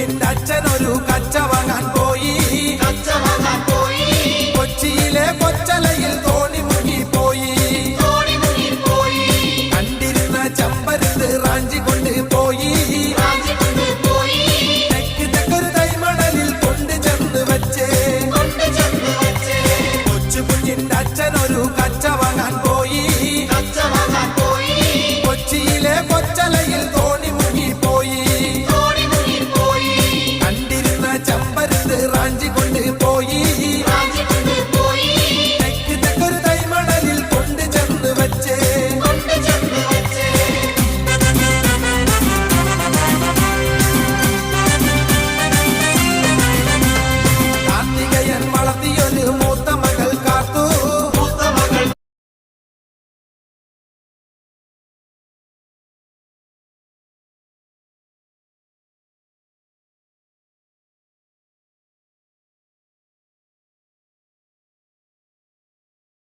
കുഞ്ഞിന്റെ അച്ഛനൊരു കച്ച വാങ്ങാൻ പോയി. കൊച്ചിയിലെ കൊച്ചലയിൽ തോണി മുങ്ങിപ്പോയി. കണ്ടിരുന്ന ചമ്പരത്ത് റാഞ്ചി കൊണ്ട് പോയി. തെക്കൊരു തൈമണലിൽ കൊണ്ട് ചെന്ന് വെച്ചേ. കൊച്ചു കുഞ്ഞിന്റെ അച്ഛനൊരു കച്ച വാങ്ങാൻ